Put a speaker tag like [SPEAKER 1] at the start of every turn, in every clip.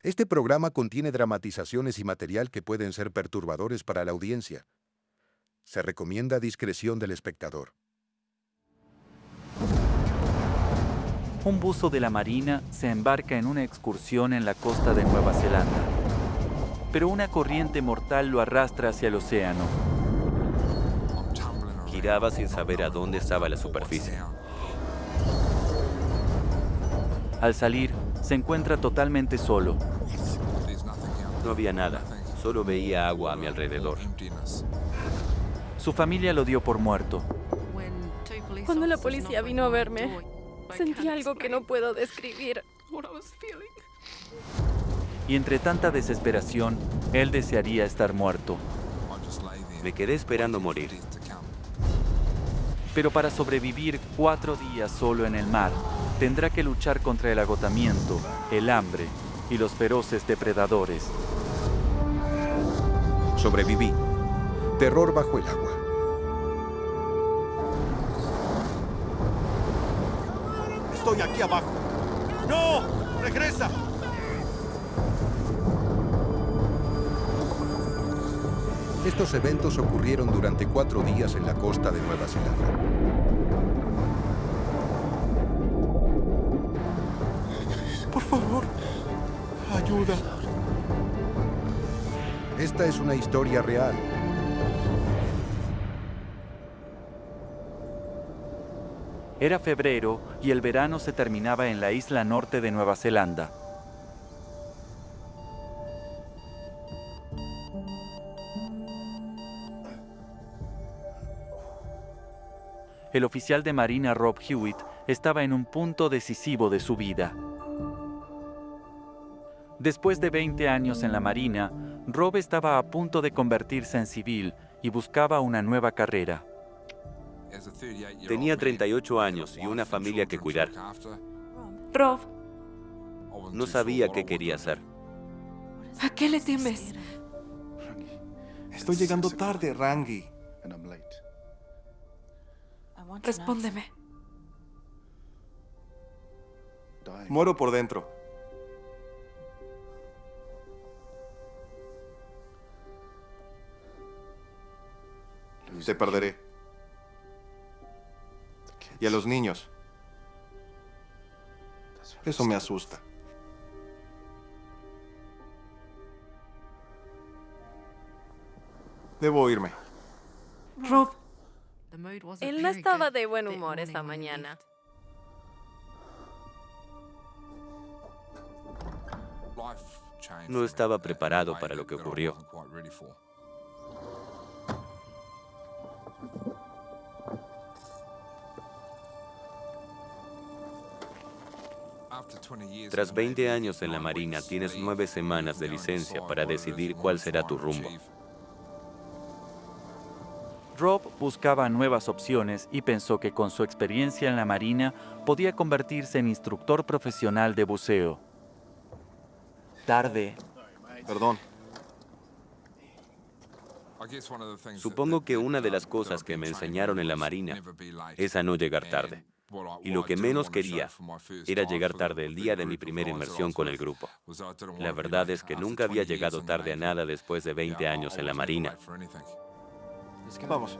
[SPEAKER 1] Este programa contiene dramatizaciones y material que pueden ser perturbadores para la audiencia. Se recomienda discreción del espectador.
[SPEAKER 2] Un buzo de la Marina se embarca en una excursión en la costa de Nueva Zelanda. Pero una corriente mortal lo arrastra hacia el océano.
[SPEAKER 3] Giraba sin saber a dónde estaba la superficie.
[SPEAKER 2] Al salir, se encuentra totalmente solo.
[SPEAKER 3] No había nada, solo veía agua a mi alrededor.
[SPEAKER 2] Su familia lo dio por muerto.
[SPEAKER 4] Cuando la policía vino a verme, sentí algo que no puedo describir.
[SPEAKER 2] Y entre tanta desesperación, él desearía estar muerto.
[SPEAKER 3] Me quedé esperando morir.
[SPEAKER 2] Pero para sobrevivir 4 días solo en el mar, tendrá que luchar contra el agotamiento, el hambre y los feroces depredadores.
[SPEAKER 1] Sobreviví. Terror bajo el agua.
[SPEAKER 5] Estoy aquí abajo. ¡No! ¡Regresa!
[SPEAKER 1] Estos eventos ocurrieron durante 4 días en la costa de Nueva Zelanda.
[SPEAKER 5] Por favor, ayuda.
[SPEAKER 1] Esta es una historia real.
[SPEAKER 2] Era febrero y el verano se terminaba en la isla norte de Nueva Zelanda. El oficial de Marina Rob Hewitt estaba en un punto decisivo de su vida. Después de 20 años en la Marina, Rob estaba a punto de convertirse en civil y buscaba una nueva carrera.
[SPEAKER 3] Tenía 38 años y una familia que cuidar.
[SPEAKER 4] Rob,
[SPEAKER 3] No sabía qué quería hacer.
[SPEAKER 4] ¿a qué le temes?
[SPEAKER 5] Estoy llegando tarde, Rangi.
[SPEAKER 4] Respóndeme.
[SPEAKER 5] Muero por dentro. Te perderé. Y a los niños. Eso me asusta. Debo irme.
[SPEAKER 4] Rob, él no estaba de buen humor esta mañana.
[SPEAKER 3] No estaba preparado para lo que ocurrió. Tras 20 años en la Marina, tienes 9 semanas de licencia para decidir cuál será tu rumbo.
[SPEAKER 2] Rob buscaba nuevas opciones y pensó que con su experiencia en la Marina podía convertirse en instructor profesional de buceo.
[SPEAKER 6] Tarde.
[SPEAKER 5] Perdón.
[SPEAKER 3] Supongo que una de las cosas que me enseñaron en la Marina es a no llegar tarde. Y lo que menos quería era llegar tarde el día de mi primera inmersión con el grupo. La verdad es que nunca había llegado tarde a nada después de 20 años en la Marina.
[SPEAKER 5] Vamos.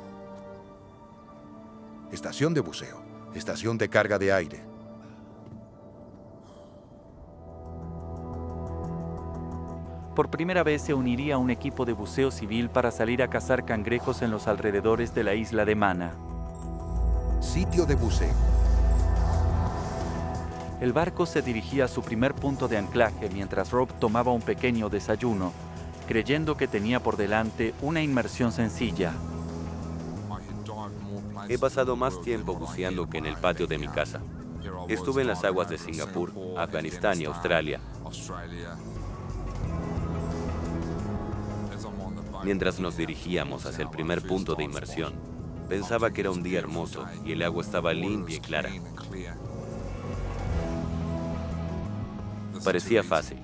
[SPEAKER 1] Estación de buceo. Estación de carga de aire.
[SPEAKER 2] Por primera vez se uniría a un equipo de buceo civil para salir a cazar cangrejos en los alrededores de la isla de Mana.
[SPEAKER 1] Sitio de buceo.
[SPEAKER 2] El barco se dirigía a su primer punto de anclaje mientras Rob tomaba un pequeño desayuno, creyendo que tenía por delante una inmersión sencilla.
[SPEAKER 3] He pasado más tiempo buceando que en el patio de mi casa. Estuve en las aguas de Singapur, Afganistán y Australia. Mientras nos dirigíamos hacia el primer punto de inmersión, pensaba que era un día hermoso y el agua estaba limpia y clara. Parecía fácil.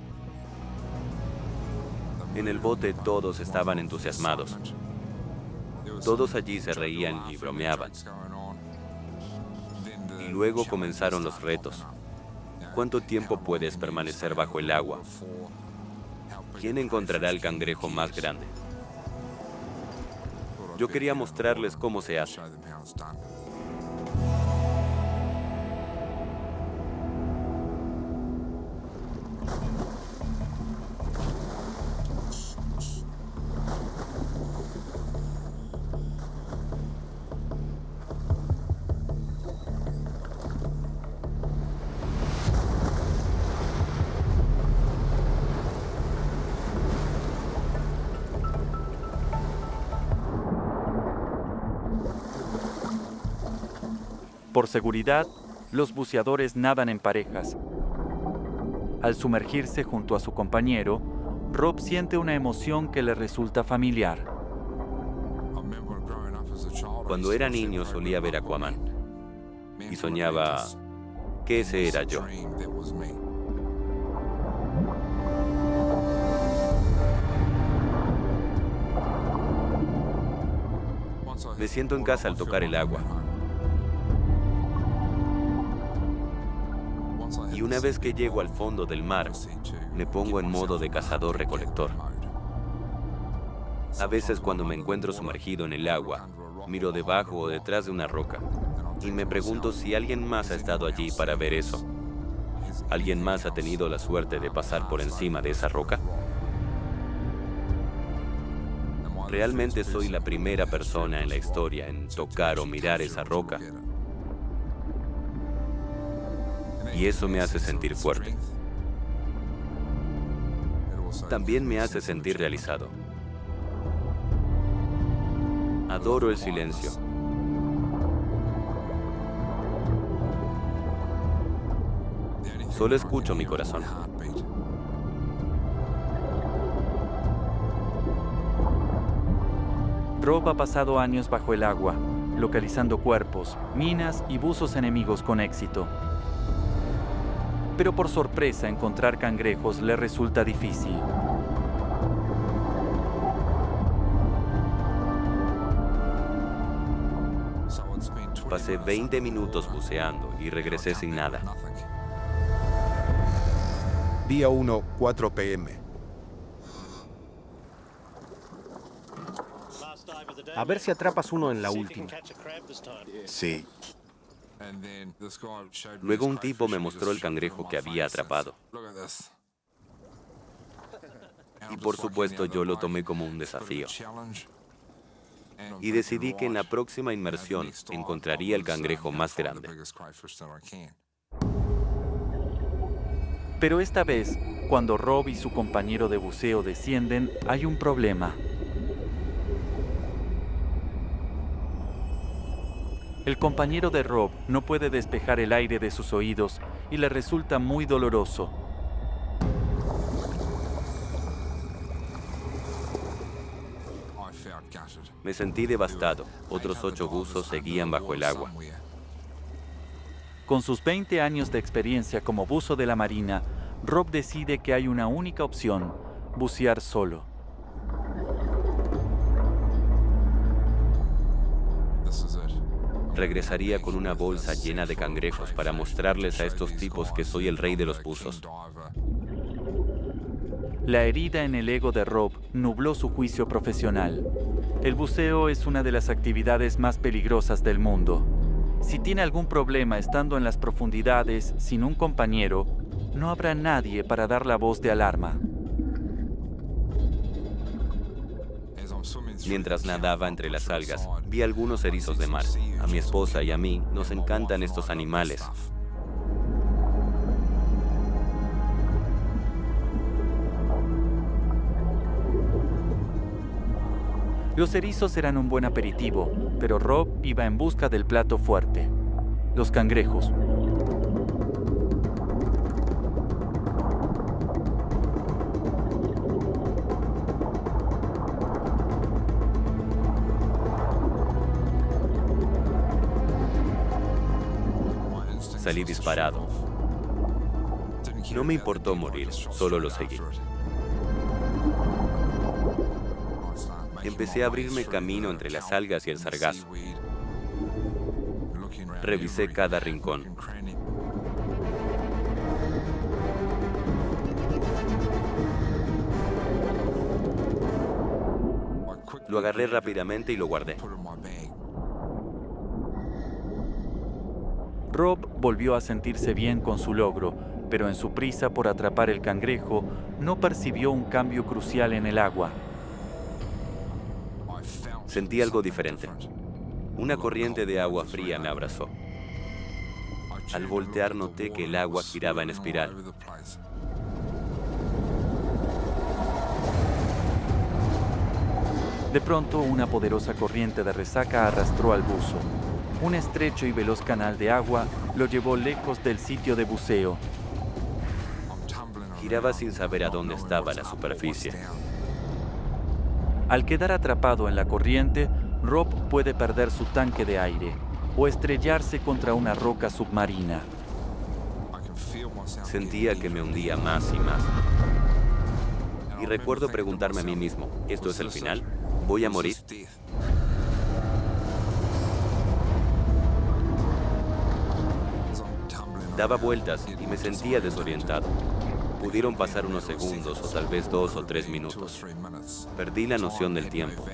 [SPEAKER 3] En el bote todos estaban entusiasmados. Todos allí se reían y bromeaban. Y luego comenzaron los retos. ¿Cuánto tiempo puedes permanecer bajo el agua? ¿Quién encontrará el cangrejo más grande? Yo quería mostrarles cómo se hace.
[SPEAKER 2] Por seguridad, los buceadores nadan en parejas. Al sumergirse junto a su compañero, Rob siente una emoción que le resulta familiar.
[SPEAKER 3] Cuando era niño solía ver Aquaman y soñaba que ese era yo. Me siento en casa al tocar el agua. Y una vez que llego al fondo del mar, me pongo en modo de cazador-recolector. A veces cuando me encuentro sumergido en el agua, miro debajo o detrás de una roca y me pregunto si alguien más ha estado allí para ver eso. ¿Alguien más ha tenido la suerte de pasar por encima de esa roca? Realmente soy la primera persona en la historia en tocar o mirar esa roca. Y eso me hace sentir fuerte. También me hace sentir realizado. Adoro el silencio. Solo escucho mi corazón.
[SPEAKER 2] Rob ha pasado años bajo el agua, localizando cuerpos, minas y buzos enemigos con éxito. Pero por sorpresa encontrar cangrejos le resulta difícil.
[SPEAKER 3] Pasé 20 minutos buceando y regresé sin nada.
[SPEAKER 1] Día 1, 4 p.m.
[SPEAKER 6] A ver si atrapas uno en la última.
[SPEAKER 5] Sí.
[SPEAKER 3] Luego un tipo me mostró el cangrejo que había atrapado. Y por supuesto yo lo tomé como un desafío. Y decidí que en la próxima inmersión encontraría el cangrejo más grande.
[SPEAKER 2] Pero esta vez, cuando Rob y su compañero de buceo descienden, hay un problema. El compañero de Rob no puede despejar el aire de sus oídos y le resulta muy doloroso.
[SPEAKER 3] Me sentí devastado. Otros 8 buzos seguían bajo el agua.
[SPEAKER 2] Con sus 20 años de experiencia como buzo de la Marina, Rob decide que hay una única opción: bucear solo.
[SPEAKER 3] Regresaría con una bolsa llena de cangrejos para mostrarles a estos tipos que soy el rey de los buzos.
[SPEAKER 2] La herida en el ego de Rob nubló su juicio profesional. El buceo es una de las actividades más peligrosas del mundo. Si tiene algún problema estando en las profundidades sin un compañero, no habrá nadie para dar la voz de alarma.
[SPEAKER 3] Mientras nadaba entre las algas, vi algunos erizos de mar. A mi esposa y a mí nos encantan estos animales.
[SPEAKER 2] Los erizos eran un buen aperitivo, pero Rob iba en busca del plato fuerte: los cangrejos.
[SPEAKER 3] Salí disparado. No me importó morir, solo lo seguí. Empecé a abrirme camino entre las algas y el sargazo. Revisé cada rincón. Lo agarré rápidamente y lo guardé.
[SPEAKER 2] Rob volvió a sentirse bien con su logro, pero en su prisa por atrapar el cangrejo, no percibió un cambio crucial en el agua.
[SPEAKER 3] Sentí algo diferente. Una corriente de agua fría me abrazó. Al voltear noté que el agua giraba en espiral.
[SPEAKER 2] De pronto, una poderosa corriente de resaca arrastró al buzo. Un estrecho y veloz canal de agua lo llevó lejos del sitio de buceo.
[SPEAKER 3] Giraba sin saber a dónde estaba la superficie.
[SPEAKER 2] Al quedar atrapado en la corriente, Rob puede perder su tanque de aire o estrellarse contra una roca submarina.
[SPEAKER 3] Sentía que me hundía más y más. Y recuerdo preguntarme a mí mismo, ¿esto es el final? ¿Voy a morir? Daba vueltas y me sentía desorientado. Pudieron pasar unos segundos o tal vez 2 o 3 minutos. Perdí la noción del tiempo.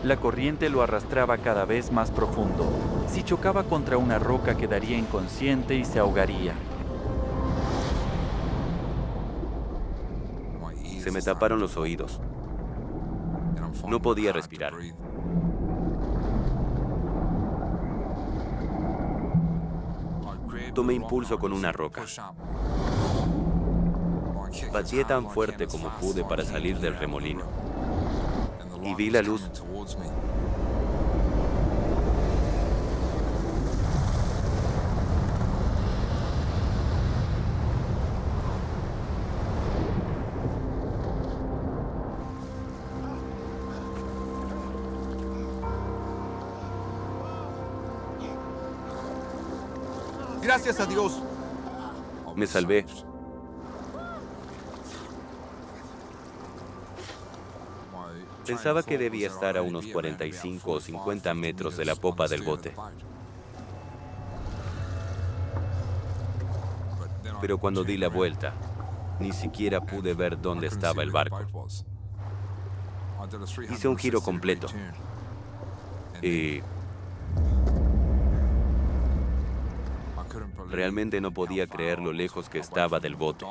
[SPEAKER 2] La corriente lo arrastraba cada vez más profundo. Si chocaba contra una roca quedaría inconsciente y se ahogaría.
[SPEAKER 3] Se me taparon los oídos. No podía respirar. Tomé impulso con una roca. Pateé tan fuerte como pude para salir del remolino. Y vi la luz.
[SPEAKER 7] Gracias a Dios.
[SPEAKER 3] Me salvé. Pensaba que debía estar a unos 45 o 50 metros de la popa del bote. Pero cuando di la vuelta, ni siquiera pude ver dónde estaba el barco. Hice un giro completo. Y realmente no podía creer lo lejos que estaba del bote.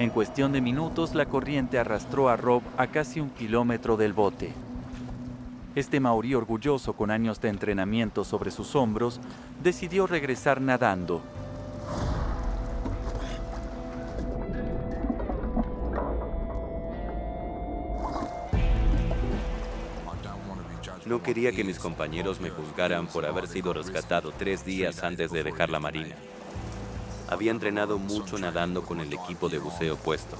[SPEAKER 2] En cuestión de minutos, la corriente arrastró a Rob a casi 1 kilómetro del bote. Este maorí orgulloso con años de entrenamiento sobre sus hombros, decidió regresar nadando.
[SPEAKER 3] No quería que mis compañeros me juzgaran por haber sido rescatado 3 días antes de dejar la marina. Había entrenado mucho nadando con el equipo de buceo puesto.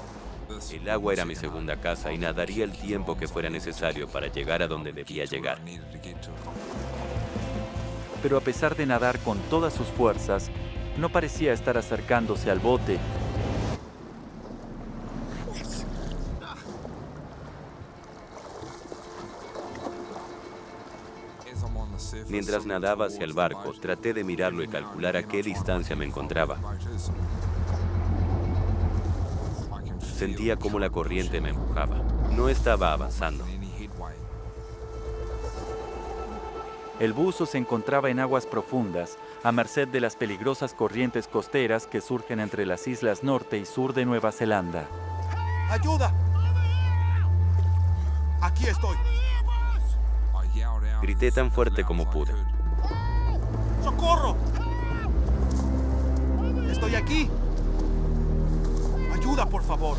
[SPEAKER 3] El agua era mi segunda casa y nadaría el tiempo que fuera necesario para llegar a donde debía llegar.
[SPEAKER 2] Pero a pesar de nadar con todas sus fuerzas, no parecía estar acercándose al bote.
[SPEAKER 3] Mientras nadaba hacia el barco, traté de mirarlo y calcular a qué distancia me encontraba. Sentía cómo la corriente me empujaba. No estaba avanzando.
[SPEAKER 2] El buzo se encontraba en aguas profundas, a merced de las peligrosas corrientes costeras que surgen entre las islas norte y sur de Nueva Zelanda.
[SPEAKER 7] ¡Ayuda! Aquí estoy.
[SPEAKER 3] Grité tan fuerte como pude.
[SPEAKER 7] ¡Socorro! ¡Estoy aquí! ¡Ayuda, por favor!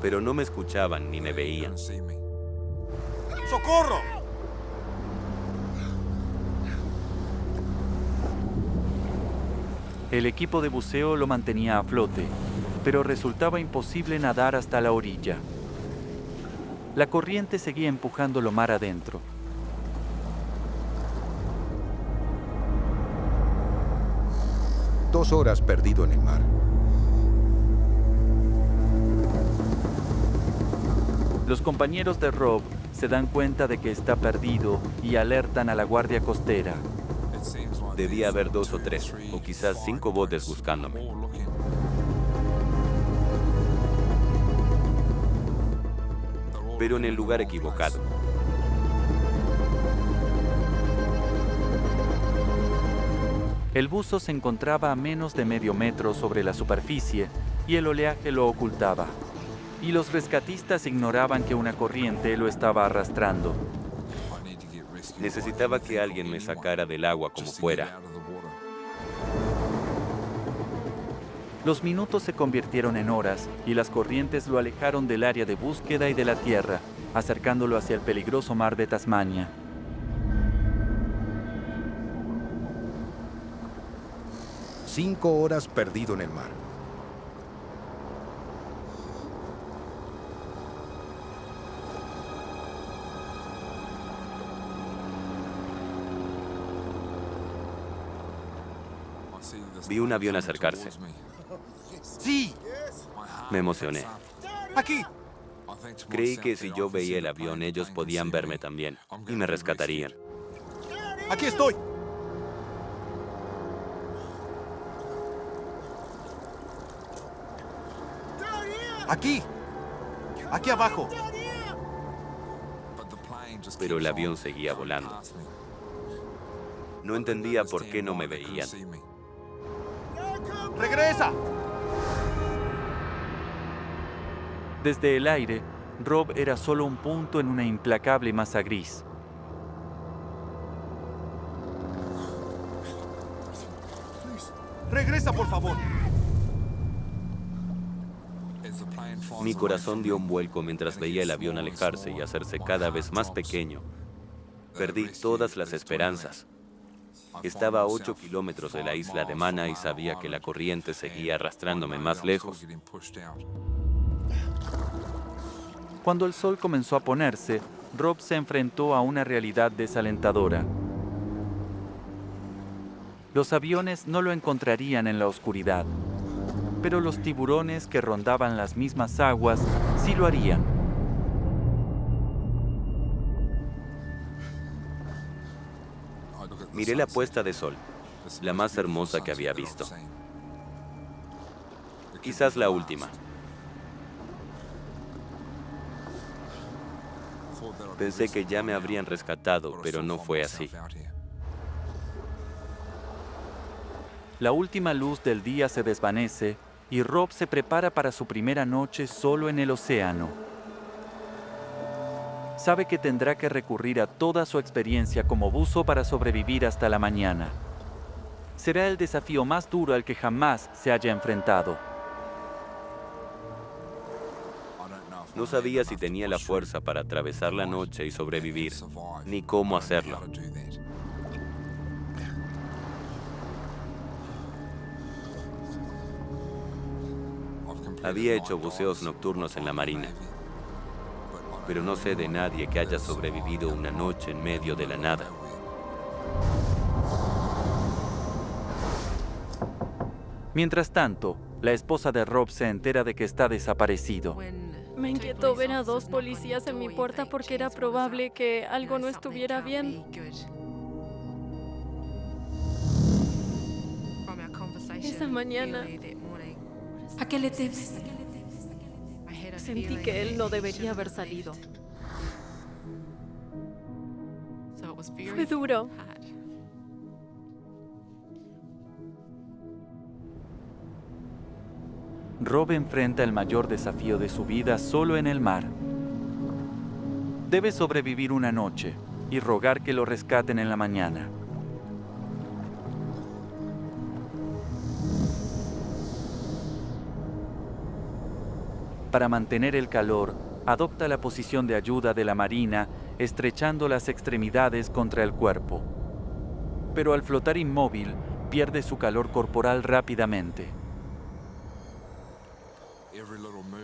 [SPEAKER 3] Pero no me escuchaban ni me veían.
[SPEAKER 7] ¡Socorro!
[SPEAKER 2] El equipo de buceo lo mantenía a flote, pero resultaba imposible nadar hasta la orilla. La corriente seguía empujándolo mar adentro.
[SPEAKER 1] Dos horas perdido en el mar.
[SPEAKER 2] Los compañeros de Rob se dan cuenta de que está perdido y alertan a la guardia costera.
[SPEAKER 3] Debía haber 2 o 3, o quizás 5 botes buscándome. pero en el lugar equivocado.
[SPEAKER 2] El buzo se encontraba a menos de medio metro sobre la superficie y el oleaje lo ocultaba. Y los rescatistas ignoraban que una corriente lo estaba arrastrando.
[SPEAKER 3] Necesitaba que alguien me sacara del agua como fuera.
[SPEAKER 2] Los minutos se convirtieron en horas y las corrientes lo alejaron del área de búsqueda y de la tierra, acercándolo hacia el peligroso mar de Tasmania.
[SPEAKER 1] Cinco horas perdido en el mar.
[SPEAKER 3] Vi un avión acercarse.
[SPEAKER 7] ¡Sí!
[SPEAKER 3] Me emocioné.
[SPEAKER 7] ¡Aquí!
[SPEAKER 3] Creí que si yo veía el avión, ellos podían verme también y me rescatarían.
[SPEAKER 7] ¡Aquí estoy! ¡Aquí! ¡Aquí abajo!
[SPEAKER 3] Pero el avión seguía volando. No entendía por qué no me veían.
[SPEAKER 7] ¡Regresa!
[SPEAKER 2] Desde el aire, Rob era solo un punto en una implacable masa gris.
[SPEAKER 7] ¡Regresa, por favor!
[SPEAKER 3] Mi corazón dio un vuelco mientras veía el avión alejarse y hacerse cada vez más pequeño. Perdí todas las esperanzas. Estaba a 8 kilómetros de la isla de Mana y sabía que la corriente seguía arrastrándome más lejos.
[SPEAKER 2] Cuando el sol comenzó a ponerse, Rob se enfrentó a una realidad desalentadora. Los aviones no lo encontrarían en la oscuridad, pero los tiburones que rondaban las mismas aguas sí lo harían.
[SPEAKER 3] Miré la puesta de sol, la más hermosa que había visto. Quizás la última. Pensé que ya me habrían rescatado, pero no fue así.
[SPEAKER 2] La última luz del día se desvanece y Rob se prepara para su primera noche solo en el océano. Sabe que tendrá que recurrir a toda su experiencia como buzo para sobrevivir hasta la mañana. Será el desafío más duro al que jamás se haya enfrentado.
[SPEAKER 3] No sabía si tenía la fuerza para atravesar la noche y sobrevivir, ni cómo hacerlo. Había hecho buceos nocturnos en la marina, pero no sé de nadie que haya sobrevivido una noche en medio de la nada.
[SPEAKER 2] Mientras tanto, la esposa de Rob se entera de que está desaparecido.
[SPEAKER 4] Me inquietó ver a 2 policías en mi puerta porque era probable que algo no estuviera bien. Esa mañana
[SPEAKER 8] ¿A qué le temes?
[SPEAKER 4] sentí que él no debería haber salido. Fue duro.
[SPEAKER 2] Rob enfrenta el mayor desafío de su vida solo en el mar. Debe sobrevivir una noche y rogar que lo rescaten en la mañana. Para mantener el calor, adopta la posición de ayuda de la marina, estrechando las extremidades contra el cuerpo. Pero al flotar inmóvil, pierde su calor corporal rápidamente.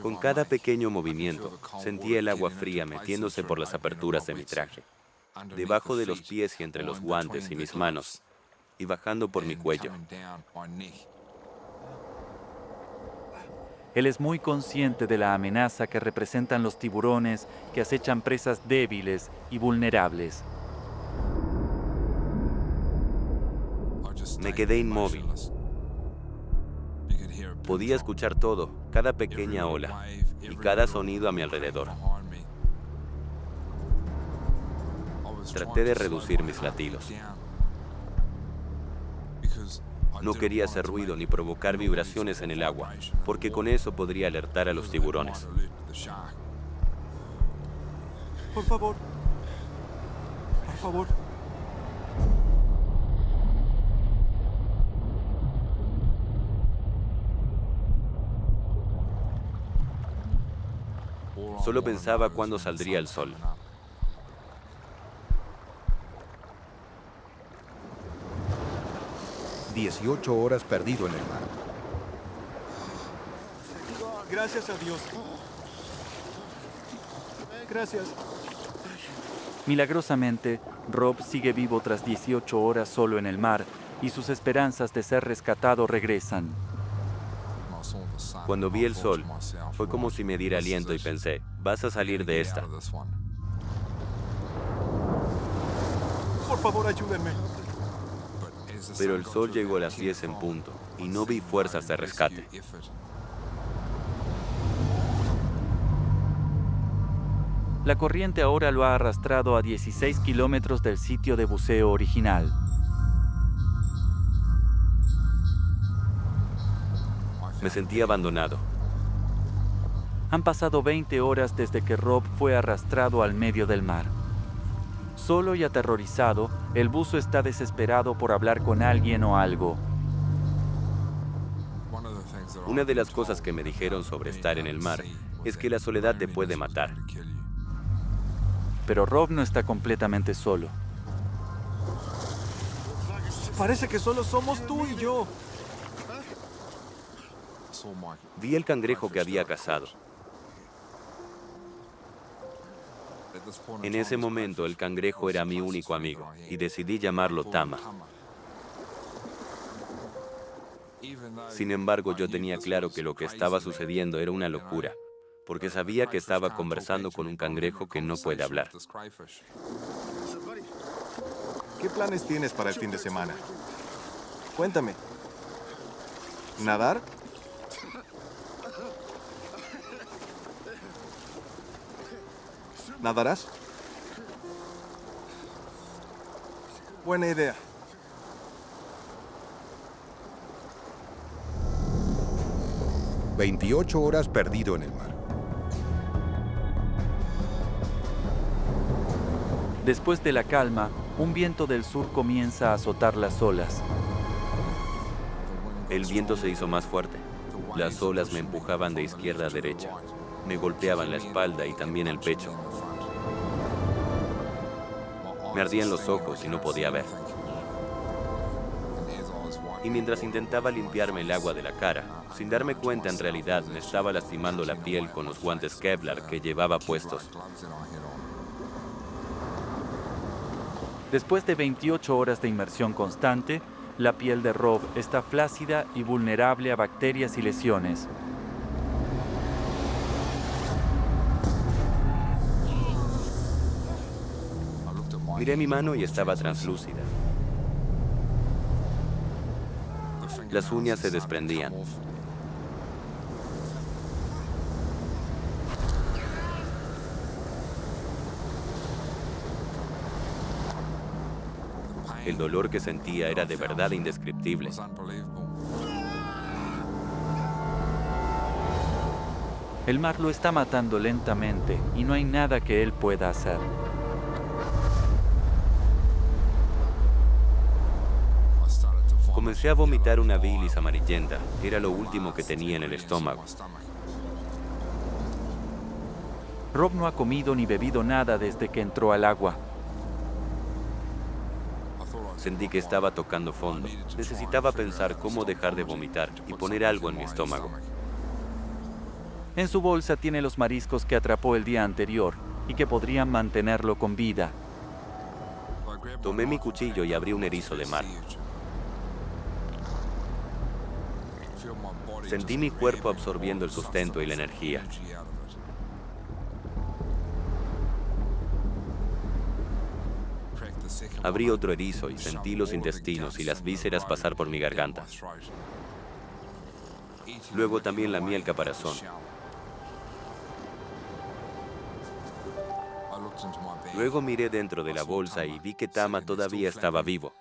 [SPEAKER 3] Con cada pequeño movimiento, sentía el agua fría metiéndose por las aperturas de mi traje, debajo de los pies y entre los guantes y mis manos, y bajando por mi cuello.
[SPEAKER 2] Él es muy consciente de la amenaza que representan los tiburones que acechan presas débiles y vulnerables.
[SPEAKER 3] Me quedé inmóvil. Podía escuchar todo, cada pequeña ola y cada sonido a mi alrededor. Traté de reducir mis latidos. No quería hacer ruido ni provocar vibraciones en el agua, porque con eso podría alertar a los tiburones.
[SPEAKER 7] Por favor. Por favor.
[SPEAKER 3] Solo pensaba cuándo saldría el sol.
[SPEAKER 1] «18 horas perdido en el mar.
[SPEAKER 7] Gracias a Dios. Gracias.
[SPEAKER 2] Milagrosamente, Rob sigue vivo tras 18 horas solo en el mar y sus esperanzas de ser rescatado regresan.
[SPEAKER 3] Cuando vi el sol, fue como si me diera aliento y pensé, vas a salir de esta.
[SPEAKER 7] Por favor, ayúdenme.
[SPEAKER 3] Pero el sol llegó a las 10 en punto y no vi fuerzas de rescate.
[SPEAKER 2] La corriente ahora lo ha arrastrado a 16 kilómetros del sitio de buceo original.
[SPEAKER 3] Me sentí abandonado.
[SPEAKER 2] Han pasado 20 horas desde que Rob fue arrastrado al medio del mar. Solo y aterrorizado, el buzo está desesperado por hablar con alguien o algo.
[SPEAKER 3] Una de las cosas que me dijeron sobre estar en el mar es que la soledad te puede matar.
[SPEAKER 2] Pero Rob no está completamente solo.
[SPEAKER 7] Parece que solo somos tú y yo.
[SPEAKER 3] Vi el cangrejo que había cazado. En ese momento, el cangrejo era mi único amigo y decidí llamarlo Tama. Sin embargo, yo tenía claro que lo que estaba sucediendo era una locura, porque sabía que estaba conversando con un cangrejo que no puede hablar.
[SPEAKER 7] ¿Qué planes tienes para el fin de semana? Cuéntame. ¿Nadar? ¿Nadarás? Buena idea.
[SPEAKER 1] «28 horas perdido en el mar.
[SPEAKER 2] Después de la calma, un viento del sur comienza a azotar las olas.
[SPEAKER 3] El viento se hizo más fuerte. Las olas me empujaban de izquierda a derecha. Me golpeaban la espalda y también el pecho. Me ardían los ojos y no podía ver. Y mientras intentaba limpiarme el agua de la cara, sin darme cuenta en realidad me estaba lastimando la piel con los guantes Kevlar que llevaba puestos.
[SPEAKER 2] Después de 28 horas de inmersión constante, la piel de Rob está flácida y vulnerable a bacterias y lesiones.
[SPEAKER 3] Miré mi mano y estaba translúcida. Las uñas se desprendían. El dolor que sentía era de verdad indescriptible.
[SPEAKER 2] El mar lo está matando lentamente y no hay nada que él pueda hacer.
[SPEAKER 3] Comencé a vomitar una bilis amarillenta. Era lo último que tenía en el estómago.
[SPEAKER 2] Rob no ha comido ni bebido nada desde que entró al agua.
[SPEAKER 3] Sentí que estaba tocando fondo. Necesitaba pensar cómo dejar de vomitar y poner algo en mi estómago.
[SPEAKER 2] En su bolsa tiene los mariscos que atrapó el día anterior y que podrían mantenerlo con vida.
[SPEAKER 3] Tomé mi cuchillo y abrí un erizo de mar. Sentí mi cuerpo absorbiendo el sustento y la energía. Abrí otro erizo y sentí los intestinos y las vísceras pasar por mi garganta. Luego también lamí el caparazón. Luego miré dentro de la bolsa y vi que Tama todavía estaba vivo.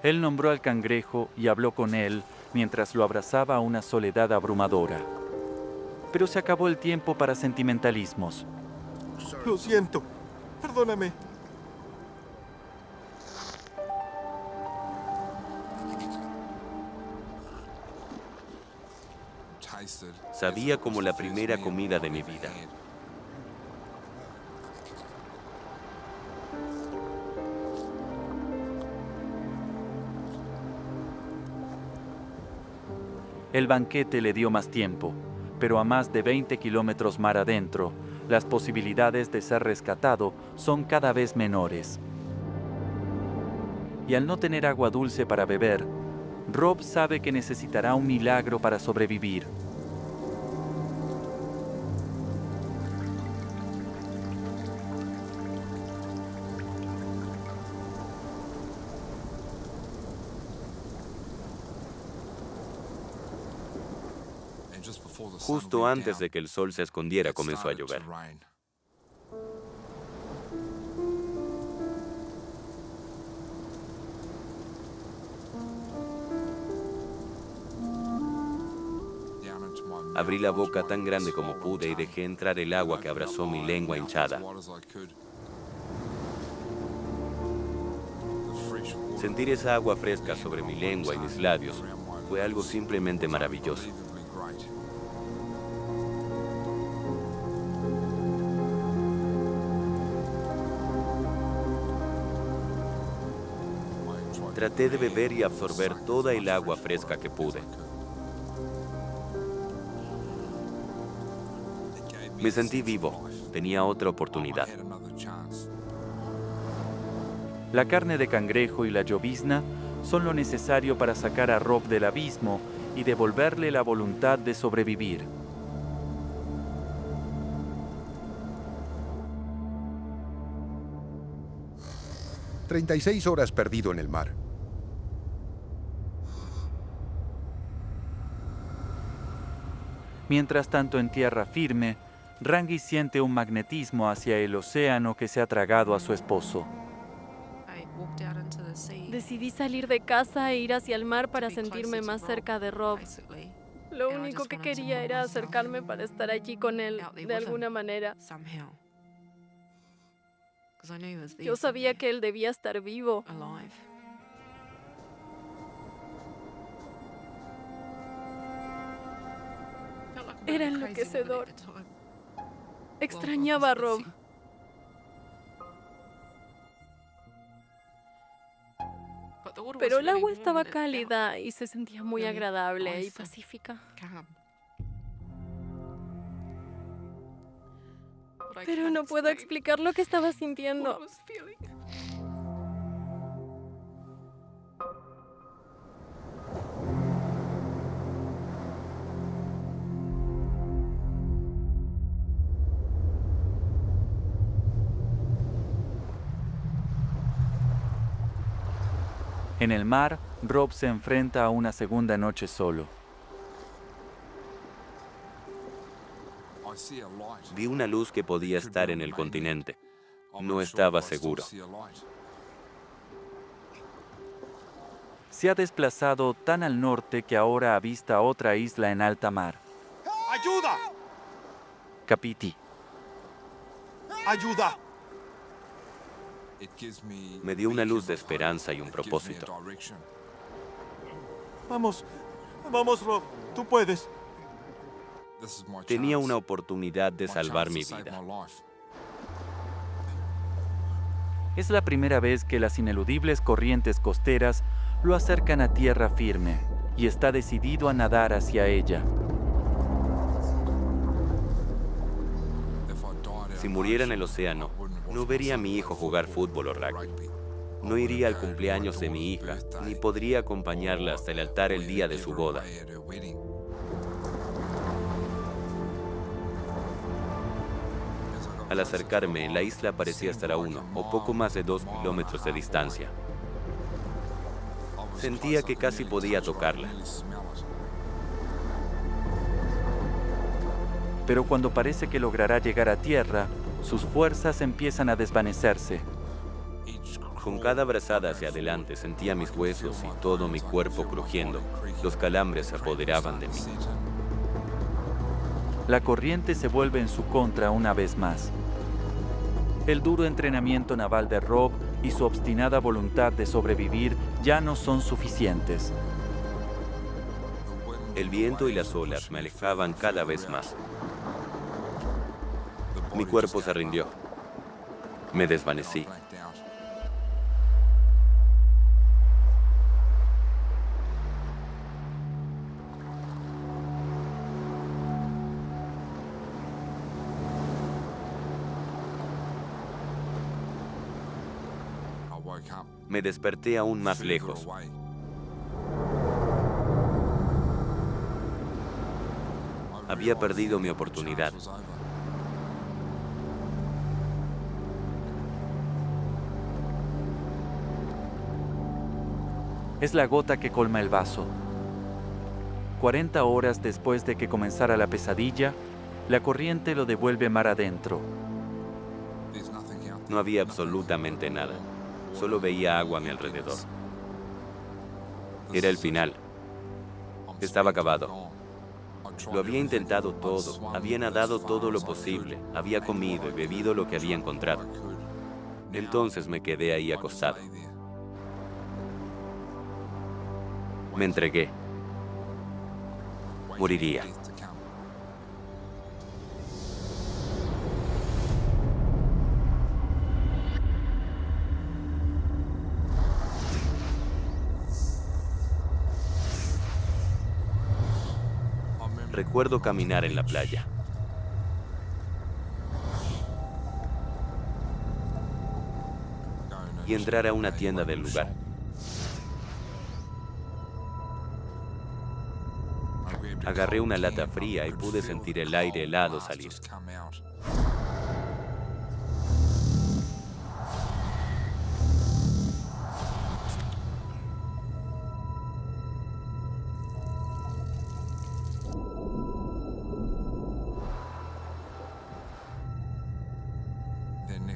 [SPEAKER 2] Él nombró al cangrejo y habló con él mientras lo abrazaba a una soledad abrumadora. Pero se acabó el tiempo para sentimentalismos.
[SPEAKER 7] Lo siento. Perdóname.
[SPEAKER 3] Sabía como la primera comida de mi vida.
[SPEAKER 2] El banquete le dio más tiempo, pero a más de 20 kilómetros mar adentro, las posibilidades de ser rescatado son cada vez menores. Y al no tener agua dulce para beber, Rob sabe que necesitará un milagro para sobrevivir.
[SPEAKER 3] Justo antes de que el sol se escondiera, comenzó a llover. Abrí la boca tan grande como pude y dejé entrar el agua que abrazó mi lengua hinchada. Sentir esa agua fresca sobre mi lengua y mis labios fue algo simplemente maravilloso. Traté de beber y absorber toda el agua fresca que pude. Me sentí vivo. Tenía otra oportunidad.
[SPEAKER 2] La carne de cangrejo y la llovizna son lo necesario para sacar a Rob del abismo y devolverle la voluntad de sobrevivir.
[SPEAKER 1] «36 horas perdido en el mar.
[SPEAKER 2] Mientras tanto, en tierra firme, Rangi siente un magnetismo hacia el océano que se ha tragado a su esposo.
[SPEAKER 4] Decidí salir de casa e ir hacia el mar para sentirme más cerca de Rob. Lo único que quería era acercarme para estar allí con él, de alguna manera. Yo sabía que él debía estar vivo. Era enloquecedor. Extrañaba a Rob. Pero el agua estaba cálida y se sentía muy agradable y pacífica. Pero no puedo explicar lo que estaba sintiendo.
[SPEAKER 2] En el mar, Rob se enfrenta a una segunda noche solo.
[SPEAKER 3] Vi una luz que podía estar en el continente. No estaba seguro.
[SPEAKER 2] Se ha desplazado tan al norte que ahora avista otra isla en alta mar.
[SPEAKER 7] ¡Ayuda!
[SPEAKER 2] Kapiti.
[SPEAKER 7] ¡Ayuda!
[SPEAKER 3] Me dio una luz de esperanza y un propósito.
[SPEAKER 7] Vamos, vamos, Rob. Tú puedes.
[SPEAKER 3] Tenía una oportunidad de salvar mi vida.
[SPEAKER 2] Es la primera vez que las ineludibles corrientes costeras lo acercan a tierra firme y está decidido a nadar hacia ella.
[SPEAKER 3] Si muriera en el océano, no vería a mi hijo jugar fútbol o rugby. No iría al cumpleaños de mi hija, ni podría acompañarla hasta el altar el día de su boda. Al acercarme, la isla parecía estar a 1 o poco más de 2 kilómetros de distancia. Sentía que casi podía tocarla.
[SPEAKER 2] pero cuando parece que logrará llegar a tierra, sus fuerzas empiezan a desvanecerse.
[SPEAKER 3] Con cada brazada hacia adelante sentía mis huesos y todo mi cuerpo crujiendo. Los calambres se apoderaban de mí.
[SPEAKER 2] La corriente se vuelve en su contra una vez más. El duro entrenamiento naval de Rob y su obstinada voluntad de sobrevivir ya no son suficientes.
[SPEAKER 3] El viento y las olas me alejaban cada vez más. Mi cuerpo se rindió. Me desvanecí. Me desperté aún más lejos. Había perdido mi oportunidad.
[SPEAKER 2] Es la gota que colma el vaso. 40 horas después de que comenzara la pesadilla, la corriente lo devuelve mar adentro.
[SPEAKER 3] No había absolutamente nada. Solo veía agua a mi alrededor. Era el final. Estaba acabado. Lo había intentado todo. Había nadado todo lo posible. Había comido y bebido lo que había encontrado. Entonces me quedé ahí acostado. Me entregué. Moriría. Recuerdo caminar en la playa. Y entrar a una tienda del lugar. Agarré una lata fría y pude sentir el aire helado salir.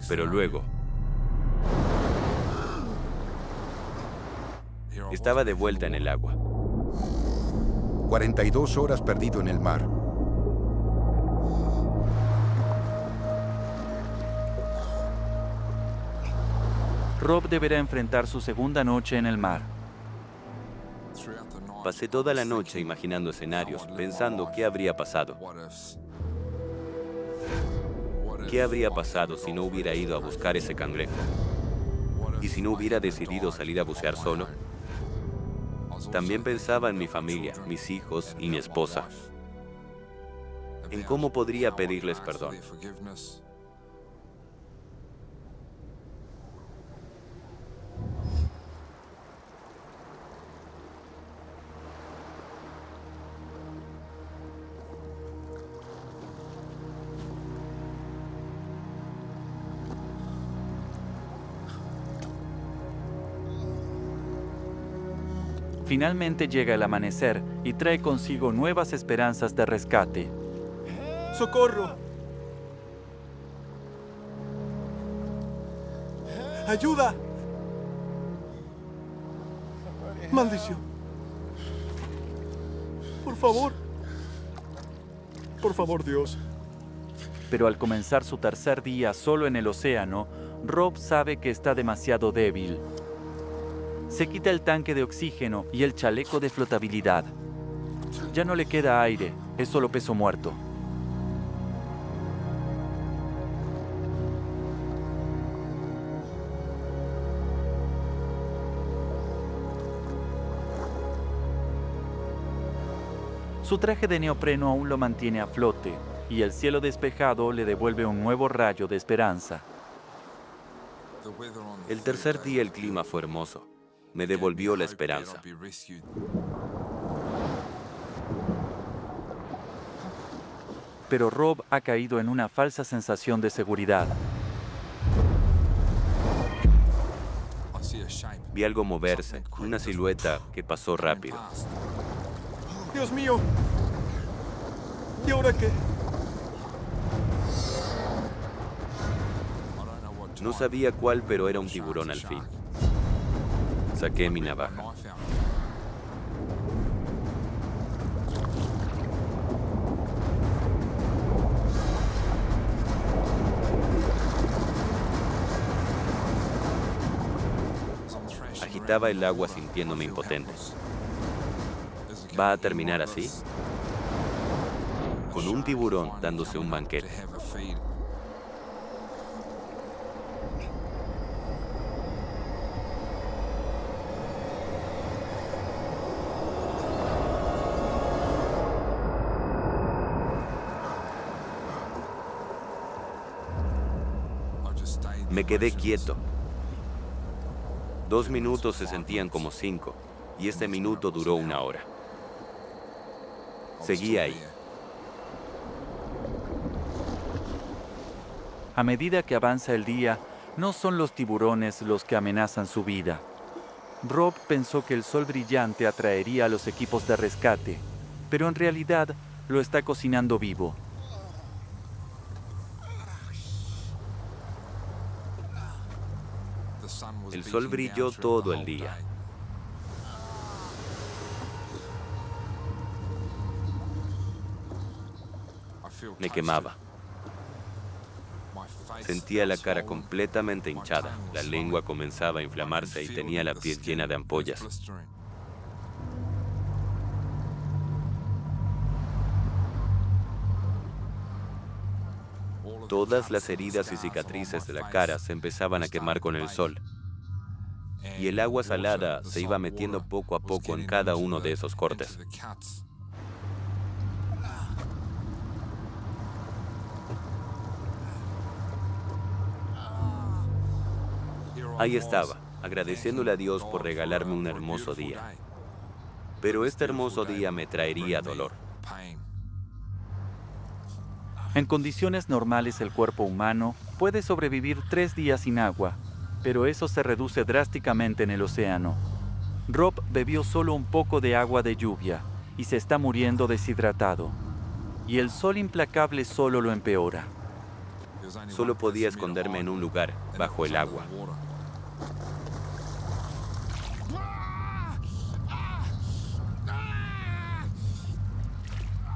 [SPEAKER 3] Pero luego, estaba de vuelta en el agua.
[SPEAKER 1] 42 horas perdido en el mar.
[SPEAKER 2] Rob deberá enfrentar su segunda noche en el mar.
[SPEAKER 3] Pasé toda la noche imaginando escenarios, pensando qué habría pasado. ¿Qué habría pasado si no hubiera ido a buscar ese cangrejo? ¿Y si no hubiera decidido salir a bucear solo? También pensaba en mi familia, mis hijos y mi esposa. En cómo podría pedirles perdón.
[SPEAKER 2] Finalmente llega el amanecer y trae consigo nuevas esperanzas de rescate.
[SPEAKER 7] ¡Socorro! ¡Ayuda! ¡Maldición! Por favor. Por favor, Dios.
[SPEAKER 2] Pero al comenzar su tercer día solo en el océano, Rob sabe que está demasiado débil. Se quita el tanque de oxígeno y el chaleco de flotabilidad. Ya no le queda aire, es solo peso muerto. Su traje de neopreno aún lo mantiene a flote, y el cielo despejado le devuelve un nuevo rayo de esperanza.
[SPEAKER 3] El tercer día el clima fue hermoso. Me devolvió la esperanza.
[SPEAKER 2] Pero Rob ha caído en una falsa sensación de seguridad.
[SPEAKER 3] Vi algo moverse, una silueta que pasó rápido.
[SPEAKER 7] ¡Dios mío! ¿Y ahora qué?
[SPEAKER 3] No sabía cuál, pero era un tiburón al fin. Saqué mi navaja. Agitaba el agua sintiéndome impotente. ¿Va a terminar así? Con un tiburón dándose un banquete. Me quedé quieto. 2 minutos se sentían como 5, y este minuto duró 1 hora. Seguí ahí.
[SPEAKER 2] A medida que avanza el día, no son los tiburones los que amenazan su vida. Rob pensó que el sol brillante atraería a los equipos de rescate, pero en realidad lo está cocinando vivo.
[SPEAKER 3] El sol brilló todo el día. Me quemaba. Sentía la cara completamente hinchada. La lengua comenzaba a inflamarse y tenía la piel llena de ampollas. Todas las heridas y cicatrices de la cara se empezaban a quemar con el sol. Y el agua salada se iba metiendo poco a poco en cada uno de esos cortes. Ahí estaba, agradeciéndole a Dios por regalarme un hermoso día. Pero este hermoso día me traería dolor.
[SPEAKER 2] En condiciones normales, el cuerpo humano puede sobrevivir 3 días sin agua, pero eso se reduce drásticamente en el océano. Rob bebió solo un poco de agua de lluvia y se está muriendo deshidratado. Y el sol implacable solo lo empeora.
[SPEAKER 3] Solo podía esconderme en un lugar, bajo el agua.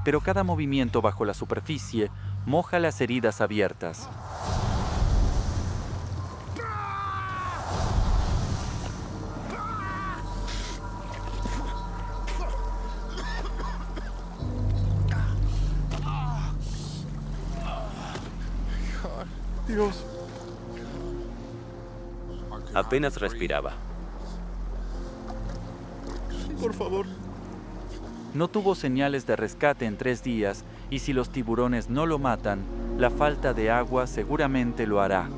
[SPEAKER 2] Pero cada movimiento bajo la superficie moja las heridas abiertas.
[SPEAKER 7] Dios.
[SPEAKER 3] Apenas respiraba.
[SPEAKER 7] Por favor.
[SPEAKER 2] No tuvo señales de rescate en 3 días y si los tiburones no lo matan, la falta de agua seguramente lo hará.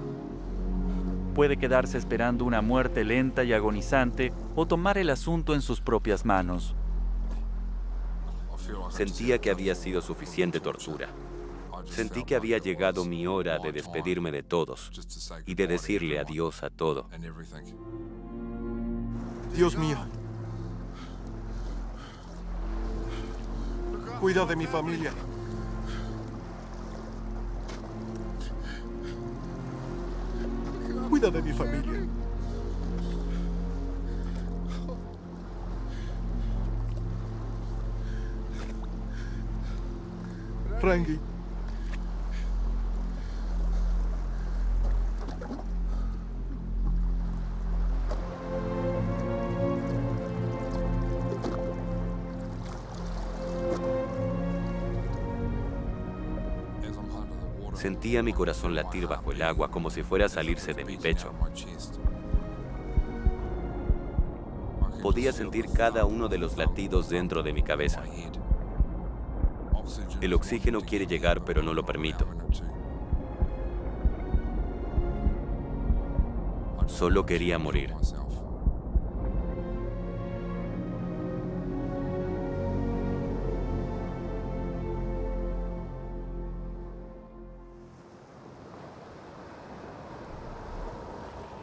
[SPEAKER 2] Puede quedarse esperando una muerte lenta y agonizante o tomar el asunto en sus propias manos.
[SPEAKER 3] Sentía que había sido suficiente tortura. Sentí que había llegado mi hora de despedirme de todos y de decirle adiós a todo.
[SPEAKER 7] Dios mío. Cuida de mi familia. Cuida de mi familia. Rangi.
[SPEAKER 3] Sentía mi corazón latir bajo el agua como si fuera a salirse de mi pecho. Podía sentir cada uno de los latidos dentro de mi cabeza. El oxígeno quiere llegar, pero no lo permito. Solo quería morir.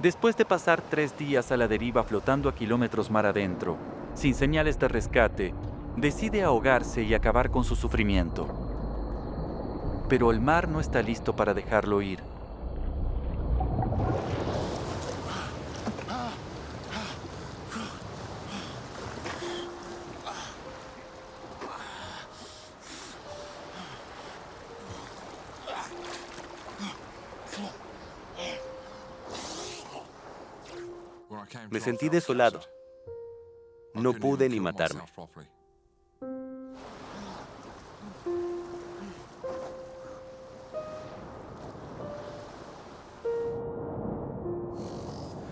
[SPEAKER 2] Después de pasar 3 días a la deriva flotando a kilómetros mar adentro, sin señales de rescate, decide ahogarse y acabar con su sufrimiento. Pero el mar no está listo para dejarlo ir.
[SPEAKER 3] Me sentí desolado. No pude ni matarme.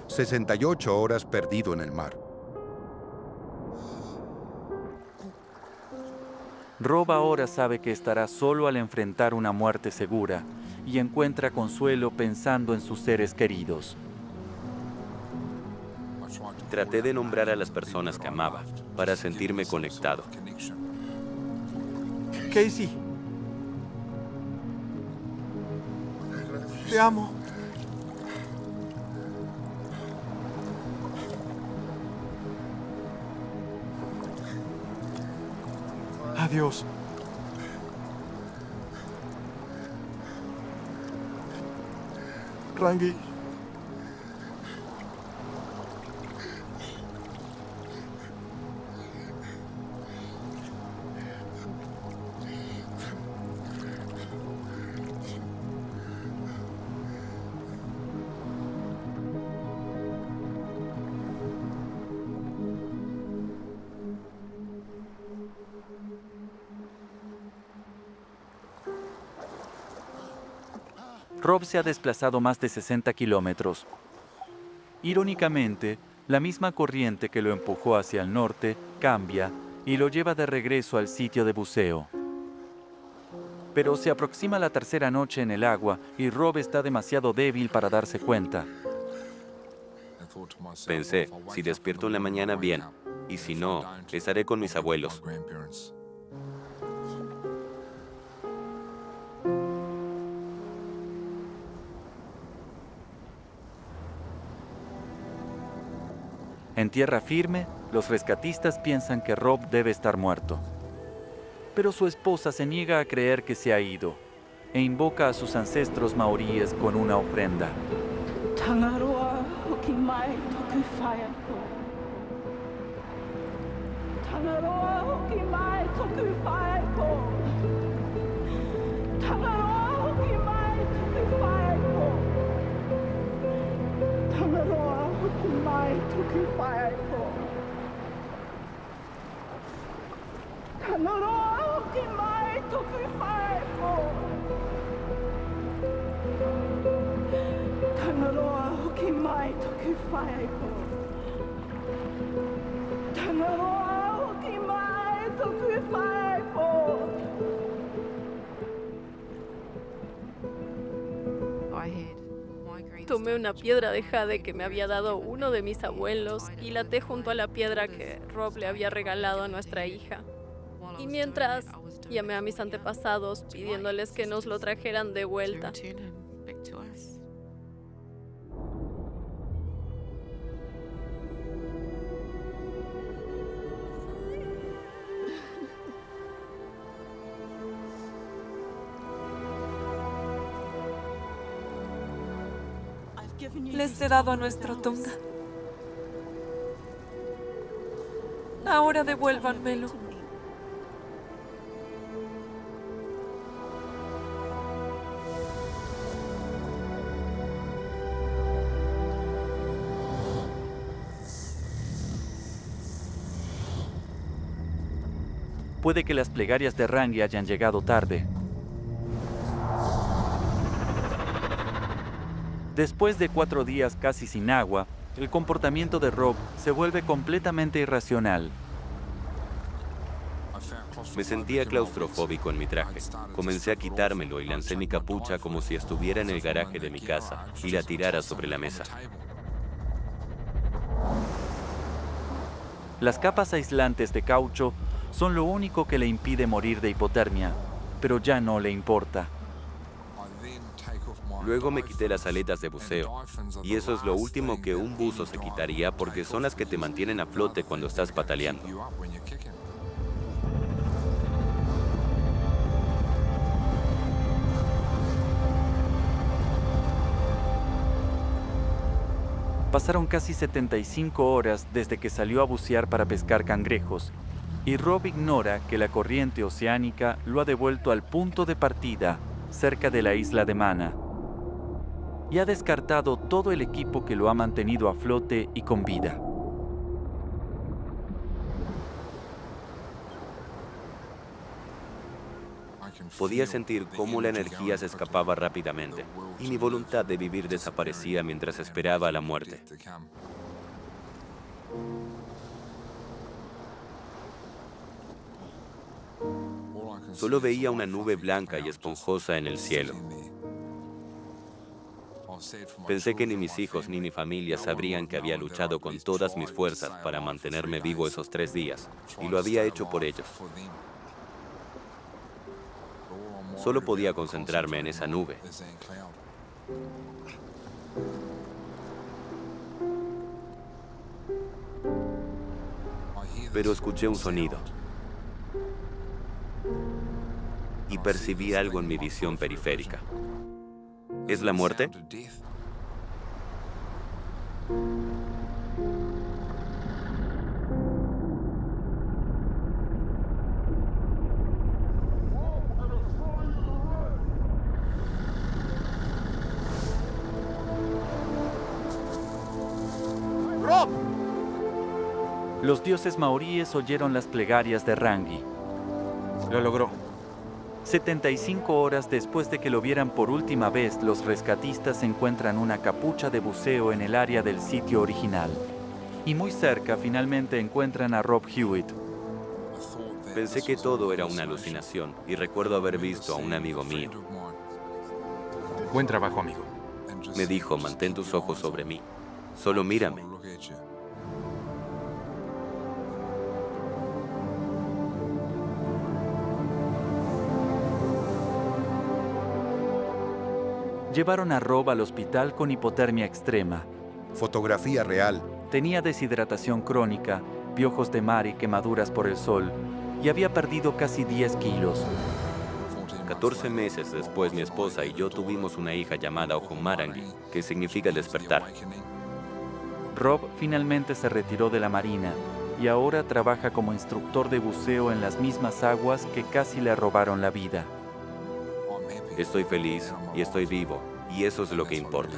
[SPEAKER 1] «68 horas perdido en el mar».
[SPEAKER 2] Rob ahora sabe que estará solo al enfrentar una muerte segura y encuentra consuelo pensando en sus seres queridos.
[SPEAKER 3] Traté de nombrar a las personas que amaba para sentirme conectado.
[SPEAKER 7] Casey. Te amo. Adiós. Rangi.
[SPEAKER 2] Rob se ha desplazado más de 60 kilómetros. Irónicamente, la misma corriente que lo empujó hacia el norte cambia y lo lleva de regreso al sitio de buceo. Pero se aproxima la tercera noche en el agua y Rob está demasiado débil para darse cuenta.
[SPEAKER 3] Pensé, si despierto en la mañana, bien. Y si no, estaré con mis abuelos.
[SPEAKER 2] En tierra firme, los rescatistas piensan que Rob debe estar muerto. Pero su esposa se niega a creer que se ha ido e invoca a sus ancestros maoríes con una ofrenda.
[SPEAKER 4] Tomé una piedra de jade que me había dado uno de mis abuelos y la até junto a la piedra que Rob le había regalado a nuestra hija. Y mientras llamé a mis antepasados pidiéndoles que nos lo trajeran de vuelta.
[SPEAKER 8] Les he dado a nuestro Tonga. Ahora devuélvanmelo.
[SPEAKER 2] Puede que las plegarias de Rangi hayan llegado tarde. Después de 4 días casi sin agua, el comportamiento de Rob se vuelve completamente irracional.
[SPEAKER 3] Me sentía claustrofóbico en mi traje. Comencé a quitármelo y lancé mi capucha como si estuviera en el garaje de mi casa y la tirara sobre la mesa.
[SPEAKER 2] Las capas aislantes de caucho son lo único que le impide morir de hipotermia, pero ya no le importa.
[SPEAKER 3] Luego me quité las aletas de buceo, y eso es lo último que un buzo se quitaría porque son las que te mantienen a flote cuando estás pataleando.
[SPEAKER 2] Pasaron casi 75 horas desde que salió a bucear para pescar cangrejos, y Rob ignora que la corriente oceánica lo ha devuelto al punto de partida, cerca de la isla de Mana. y ha descartado todo el equipo que lo ha mantenido a flote y con vida.
[SPEAKER 3] Podía sentir cómo la energía se escapaba rápidamente y mi voluntad de vivir desaparecía mientras esperaba la muerte. Solo veía una nube blanca y esponjosa en el cielo. Pensé que ni mis hijos ni mi familia sabrían que había luchado con todas mis fuerzas para mantenerme vivo esos 3 días, y lo había hecho por ellos. Solo podía concentrarme en esa nube. Pero escuché un sonido y percibí algo en mi visión periférica. ¿Es la muerte?
[SPEAKER 7] ¡Rob!
[SPEAKER 2] Los dioses maoríes oyeron las plegarias de Rangi.
[SPEAKER 6] Lo logró.
[SPEAKER 2] 75 horas después de que lo vieran por última vez, los rescatistas encuentran una capucha de buceo en el área del sitio original. Y muy cerca finalmente encuentran a Rob Hewitt.
[SPEAKER 3] Pensé que todo era una alucinación y recuerdo haber visto a un amigo mío.
[SPEAKER 6] Buen trabajo, amigo.
[SPEAKER 3] Me dijo, mantén tus ojos sobre mí. Solo mírame.
[SPEAKER 2] Llevaron a Rob al hospital con hipotermia extrema.
[SPEAKER 1] Fotografía real.
[SPEAKER 2] Tenía deshidratación crónica, piojos de mar y quemaduras por el sol, y había perdido casi 10 kilos.
[SPEAKER 3] 14 meses después, mi esposa y yo tuvimos una hija llamada Ojumarangi, que significa despertar.
[SPEAKER 2] Rob finalmente se retiró de la marina y ahora trabaja como instructor de buceo en las mismas aguas que casi le robaron la vida.
[SPEAKER 3] Estoy feliz y estoy vivo, y eso es lo que importa.